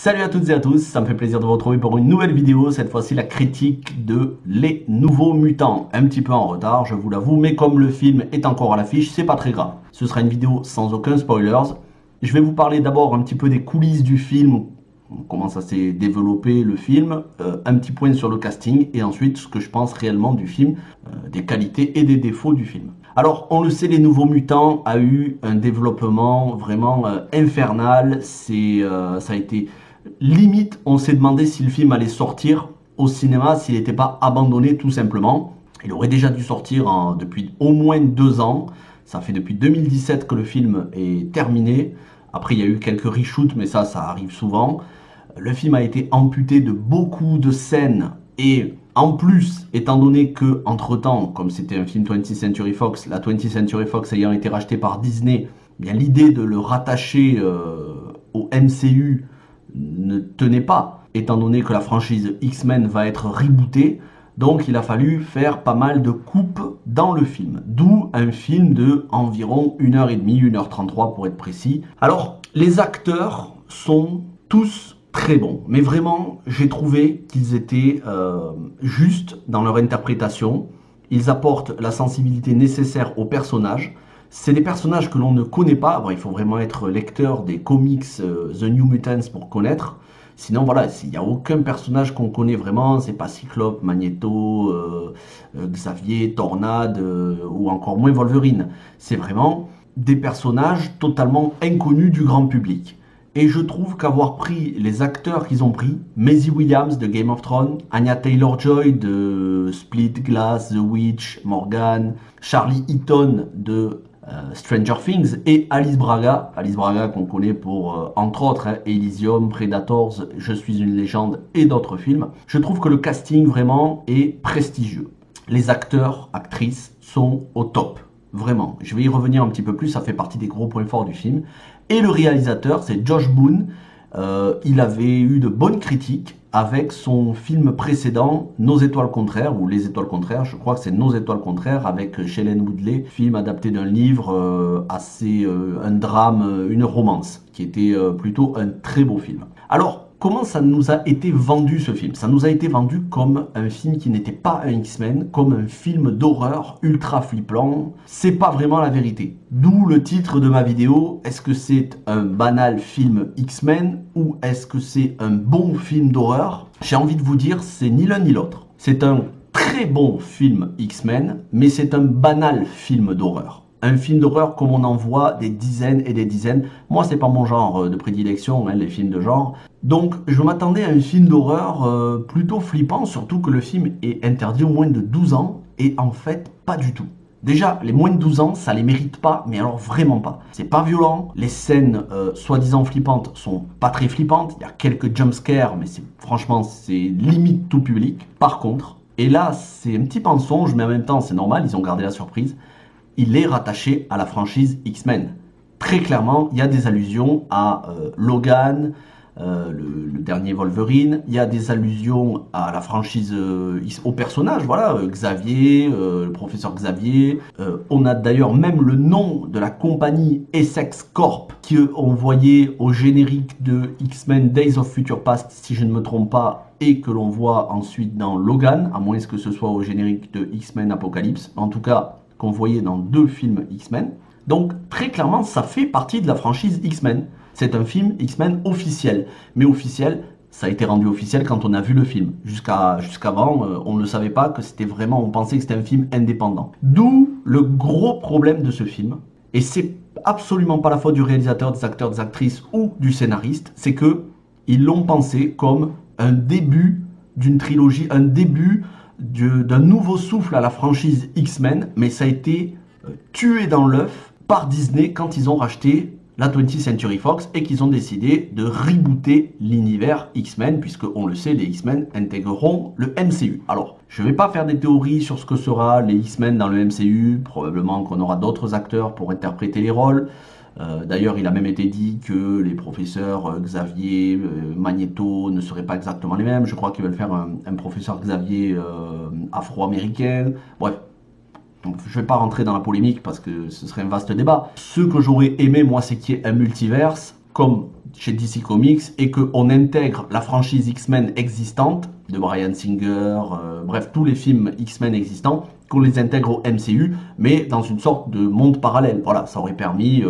Salut à toutes et à tous, ça me fait plaisir de vous retrouver pour une nouvelle vidéo, cette fois-ci la critique de Les Nouveaux Mutants. Un petit peu en retard, je vous l'avoue, mais comme le film est encore à l'affiche, c'est pas très grave. Ce sera une vidéo sans aucun spoilers. Je vais vous parler d'abord un petit peu des coulisses du film, comment ça s'est développé le film, un petit point sur le casting, et ensuite ce que je pense réellement du film, des qualités et des défauts du film. Alors, on le sait, Les Nouveaux Mutants a eu un développement vraiment infernal. Ça a été limite, on s'est demandé si le film allait sortir au cinéma, s'il n'était pas abandonné tout simplement. Il aurait déjà dû sortir depuis au moins 2 ans. Ça fait depuis 2017 que le film est terminé. Après, il y a eu quelques reshoots, mais ça arrive souvent. Le film a été amputé de beaucoup de scènes et en plus, étant donné que entre-temps, comme c'était un film 20th Century Fox, la 20th Century Fox ayant été rachetée par Disney, bien l'idée de le rattacher au MCU ne tenait pas, étant donné que la franchise X-Men va être rebootée. Donc il a fallu faire pas mal de coupes dans le film. D'où un film de environ 1h30, 1h33 pour être précis. Alors, les acteurs sont tous très bons. Mais vraiment, j'ai trouvé qu'ils étaient justes dans leur interprétation. Ils apportent la sensibilité nécessaire aux personnages. C'est des personnages que l'on ne connaît pas. Bon, il faut vraiment être lecteur des comics The New Mutants pour connaître. Sinon, voilà, il n'y a aucun personnage qu'on connaît vraiment. C'est pas Cyclope, Magneto, Xavier, Tornade ou encore moins Wolverine. C'est vraiment des personnages totalement inconnus du grand public. Et je trouve qu'avoir pris les acteurs qu'ils ont pris, Maisie Williams de Game of Thrones, Anya Taylor-Joy de Split, Glass, The Witch, Morgan, Charlie Heaton de Stranger Things et Alice Braga qu'on connaît pour, entre autres, Elysium, Predators, Je suis une légende et d'autres films. Je trouve que le casting vraiment est prestigieux. Les acteurs, actrices sont au top. Vraiment, je vais y revenir un petit peu plus, ça fait partie des gros points forts du film. Et le réalisateur, c'est Josh Boone. Il avait eu de bonnes critiques avec son film précédent, Nos étoiles contraires, ou Les étoiles contraires, je crois que c'est Nos étoiles contraires, avec Shailene Woodley, film adapté d'un livre, un drame, une romance, qui était plutôt un très beau film. Alors, comment ça nous a été vendu ce film? Ça nous a été vendu comme un film qui n'était pas un X-Men, comme un film d'horreur ultra flippant. C'est pas vraiment la vérité. D'où le titre de ma vidéo. Est-ce que c'est un banal film X-Men ou est-ce que c'est un bon film d'horreur? J'ai envie de vous dire, c'est ni l'un ni l'autre. C'est un très bon film X-Men, mais c'est un banal film d'horreur. Un film d'horreur comme on en voit des dizaines et des dizaines. Moi, c'est pas mon genre de prédilection, hein, les films de genre. Donc, je m'attendais à un film d'horreur plutôt flippant, surtout que le film est interdit aux moins de 12 ans, et en fait, pas du tout. Déjà, les moins de 12 ans, ça les mérite pas, mais alors vraiment pas. C'est pas violent, les scènes soi-disant flippantes sont pas très flippantes, il y a quelques jumpscares, mais franchement, c'est limite tout public. Par contre, et là, c'est un petit mensonge, mais en même temps, c'est normal, ils ont gardé la surprise, il est rattaché à la franchise X-Men. Très clairement, il y a des allusions à Logan, le dernier Wolverine. Il y a des allusions à la franchise, au personnage, voilà, Xavier, le professeur Xavier. On a d'ailleurs même le nom de la compagnie Essex Corp qu'on voyait au générique de X-Men Days of Future Past, si je ne me trompe pas, et que l'on voit ensuite dans Logan, à moins que ce soit au générique de X-Men Apocalypse. En tout cas, qu'on voyait dans 2 films X-Men. Donc, très clairement, ça fait partie de la franchise X-Men. C'est un film X-Men officiel. Mais officiel, ça a été rendu officiel quand on a vu le film. Jusqu'avant, on ne savait pas que c'était vraiment... On pensait que c'était un film indépendant. D'où le gros problème de ce film. Et c'est absolument pas la faute du réalisateur, des acteurs, des actrices ou du scénariste. C'est que ils l'ont pensé comme un début d'une trilogie, un début d'un nouveau souffle à la franchise X-Men, mais ça a été tué dans l'œuf par Disney quand ils ont racheté la 20th Century Fox et qu'ils ont décidé de rebooter l'univers X-Men, puisque on le sait, les X-Men intégreront le MCU. Alors, je ne vais pas faire des théories sur ce que sera les X-Men dans le MCU, probablement qu'on aura d'autres acteurs pour interpréter les rôles. D'ailleurs, il a même été dit que les professeurs Xavier, Magneto ne seraient pas exactement les mêmes. Je crois qu'ils veulent faire un professeur Xavier afro-américain. Bref, donc, je ne vais pas rentrer dans la polémique parce que ce serait un vaste débat. Ce que j'aurais aimé, moi, c'est qu'il y ait un multiverse. comme chez DC Comics et qu'on intègre la franchise X-Men existante, de Bryan Singer, bref, tous les films X-Men existants, qu'on les intègre au MCU, mais dans une sorte de monde parallèle. Voilà, ça aurait permis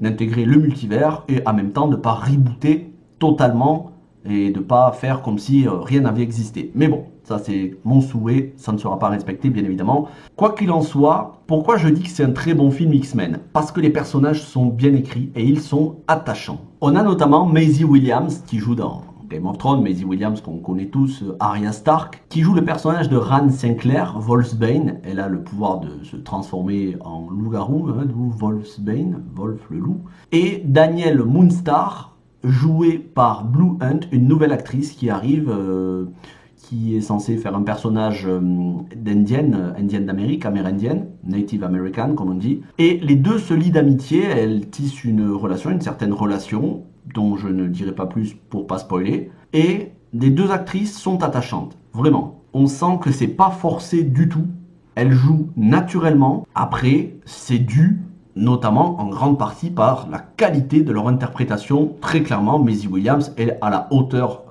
d'intégrer le multivers et en même temps de ne pas rebooter totalement et de ne pas faire comme si rien n'avait existé. Mais bon, ça c'est mon souhait, ça ne sera pas respecté bien évidemment. Quoi qu'il en soit, pourquoi je dis que c'est un très bon film X-Men? Parce que les personnages sont bien écrits et ils sont attachants. On a notamment Maisie Williams qui joue dans Game of Thrones, Maisie Williams qu'on connaît tous, Arya Stark, qui joue le personnage de Rand Sinclair, Wolfsbane. Elle a le pouvoir de se transformer en loup-garou, hein, d'où Wolfsbane, Wolf le loup. Et Danielle Moonstar, jouée par Blue Hunt, une nouvelle actrice qui arrive, qui est censée faire un personnage d'indienne, indienne d'Amérique, amérindienne, Native American comme on dit. Et les deux se lient d'amitié, elles tissent une relation, une certaine relation, dont je ne dirai pas plus pour pas spoiler. Et les deux actrices sont attachantes, vraiment. On sent que c'est pas forcé du tout, elles jouent naturellement. Après, c'est dû notamment en grande partie par la qualité de leur interprétation. Très clairement, Maisie Williams est à la hauteur.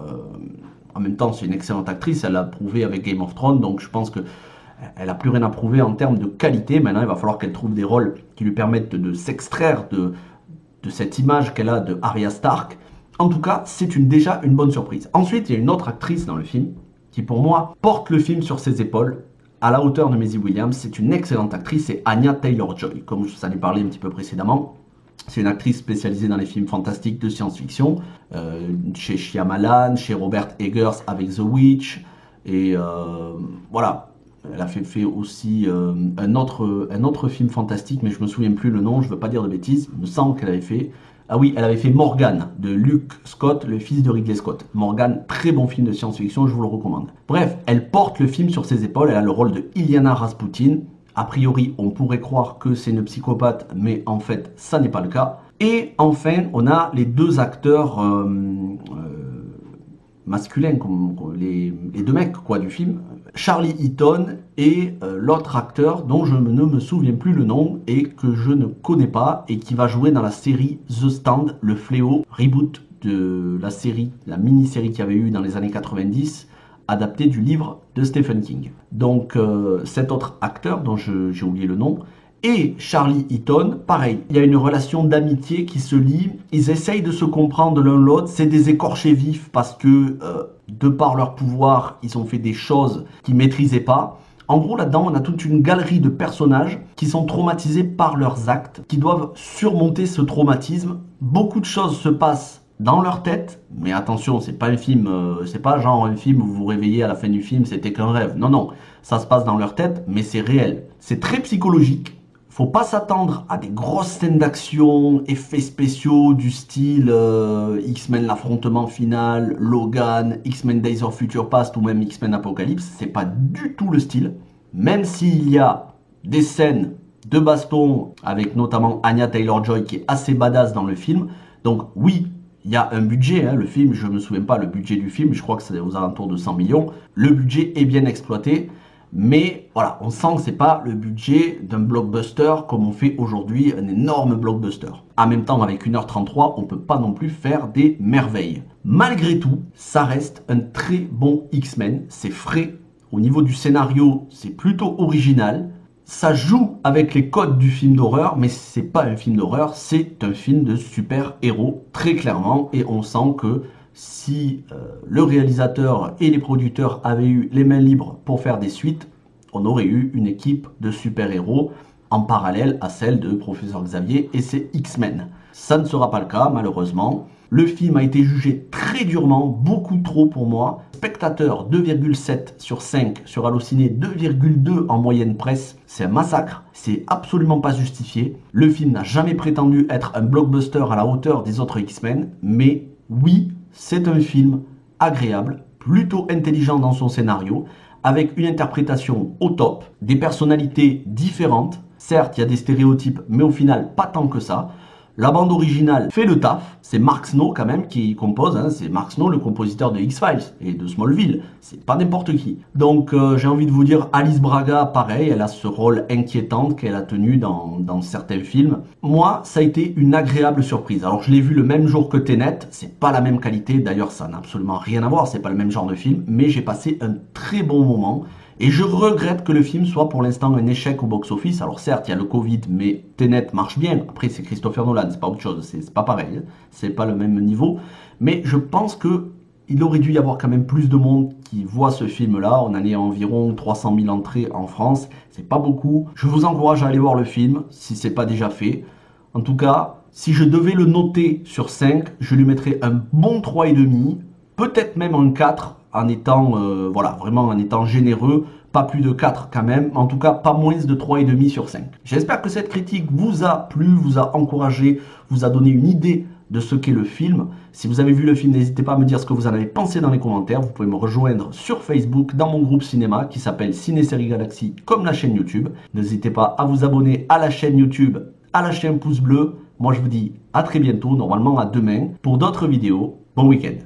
En même temps, c'est une excellente actrice, elle l'a prouvé avec Game of Thrones, donc je pense que elle n'a plus rien à prouver en termes de qualité. Maintenant, il va falloir qu'elle trouve des rôles qui lui permettent de s'extraire de cette image qu'elle a de Arya Stark. En tout cas, c'est déjà une bonne surprise. Ensuite, il y a une autre actrice dans le film qui, pour moi, porte le film sur ses épaules, à la hauteur de Maisie Williams. C'est une excellente actrice, c'est Anya Taylor-Joy, comme je vous en ai parlé un petit peu précédemment. C'est une actrice spécialisée dans les films fantastiques de science-fiction, chez Shyamalan, chez Robert Eggers avec The Witch, et voilà. Elle a fait aussi un autre film fantastique, mais je me souviens plus le nom, je veux pas dire de bêtises, il me semble qu'elle avait fait... Ah oui, elle avait fait Morgan, de Luke Scott, le fils de Ridley Scott. Morgan, très bon film de science-fiction, je vous le recommande. Bref, elle porte le film sur ses épaules, elle a le rôle de Illyana Rasputin. A priori, on pourrait croire que c'est une psychopathe, mais en fait, ça n'est pas le cas. Et enfin, on a les deux acteurs masculins, comme les deux mecs quoi, du film. Charlie Heaton et l'autre acteur dont je ne me souviens plus le nom et que je ne connais pas et qui va jouer dans la série The Stand, le fléau, reboot de la série, la mini-série qu'il y avait eu dans les années 90, adapté du livre de Stephen King. Donc cet autre acteur dont j'ai oublié le nom, et Charlie Heaton, pareil, il y a une relation d'amitié qui se lie, ils essayent de se comprendre l'un l'autre, c'est des écorchés vifs parce que de par leur pouvoir, ils ont fait des choses qu'ils ne maîtrisaient pas. En gros, là-dedans, on a toute une galerie de personnages qui sont traumatisés par leurs actes, qui doivent surmonter ce traumatisme. Beaucoup de choses se passent dans leur tête, mais attention, c'est pas un film, c'est pas genre un film où vous vous réveillez à la fin du film, c'était qu'un rêve. Non, non, ça se passe dans leur tête, mais c'est réel. C'est très psychologique. Faut pas s'attendre à des grosses scènes d'action, effets spéciaux du style X-Men l'affrontement final, Logan, X-Men Days of Future Past ou même X-Men Apocalypse. C'est pas du tout le style. Même s'il y a des scènes de baston avec notamment Anya Taylor-Joy qui est assez badass dans le film. Donc oui, il y a un budget, hein, le film, je me souviens pas le budget du film, je crois que c'est aux alentours de 100 millions. Le budget est bien exploité. Mais voilà, on sent que c'est pas le budget d'un blockbuster comme on fait aujourd'hui un énorme blockbuster. En même temps, avec 1h33, on peut pas non plus faire des merveilles. Malgré tout, ça reste un très bon X-Men. C'est frais. Au niveau du scénario, c'est plutôt original. Ça joue avec les codes du film d'horreur, mais c'est pas un film d'horreur, c'est un film de super-héros, très clairement. Et on sent que si le réalisateur et les producteurs avaient eu les mains libres pour faire des suites, on aurait eu une équipe de super-héros en parallèle à celle de Professeur Xavier et ses X-Men. Ça ne sera pas le cas, malheureusement. Le film a été jugé très durement, beaucoup trop pour moi. Spectateur 2,7 sur 5, sur Allociné 2,2 en moyenne presse. C'est un massacre, c'est absolument pas justifié. Le film n'a jamais prétendu être un blockbuster à la hauteur des autres X-Men, mais oui, c'est un film agréable, plutôt intelligent dans son scénario, avec une interprétation au top, des personnalités différentes. Certes, il y a des stéréotypes, mais au final, pas tant que ça. La bande originale fait le taf, c'est Mark Snow quand même qui compose, hein. C'est Mark Snow le compositeur de X-Files et de Smallville, c'est pas n'importe qui. Donc j'ai envie de vous dire, Alice Braga pareil, elle a ce rôle inquiétant qu'elle a tenu dans certains films. Moi ça a été une agréable surprise. Alors je l'ai vu le même jour que Tenet, c'est pas la même qualité, d'ailleurs ça n'a absolument rien à voir, c'est pas le même genre de film, mais j'ai passé un très bon moment. Et je regrette que le film soit pour l'instant un échec au box-office. Alors certes, il y a le Covid, mais Tenet marche bien. Après, c'est Christopher Nolan, c'est pas autre chose, c'est pas pareil, hein. C'est pas le même niveau. Mais je pense que il aurait dû y avoir quand même plus de monde qui voit ce film-là. On en est à environ 300 000 entrées en France. C'est pas beaucoup. Je vous encourage à aller voir le film, si c'est pas déjà fait. En tout cas, si je devais le noter sur 5, je lui mettrais un bon 3,5, peut-être même un 4, en étant, voilà, vraiment en étant généreux, pas plus de 4 quand même, en tout cas pas moins de 3,5 sur 5. J'espère que cette critique vous a plu, vous a encouragé, vous a donné une idée de ce qu'est le film. Si vous avez vu le film, n'hésitez pas à me dire ce que vous en avez pensé dans les commentaires. Vous pouvez me rejoindre sur Facebook dans mon groupe cinéma qui s'appelle Ciné Série Galaxy, comme la chaîne YouTube. N'hésitez pas à vous abonner à la chaîne YouTube, à lâcher un pouce bleu. Moi je vous dis à très bientôt, normalement à demain, pour d'autres vidéos. Bon week-end.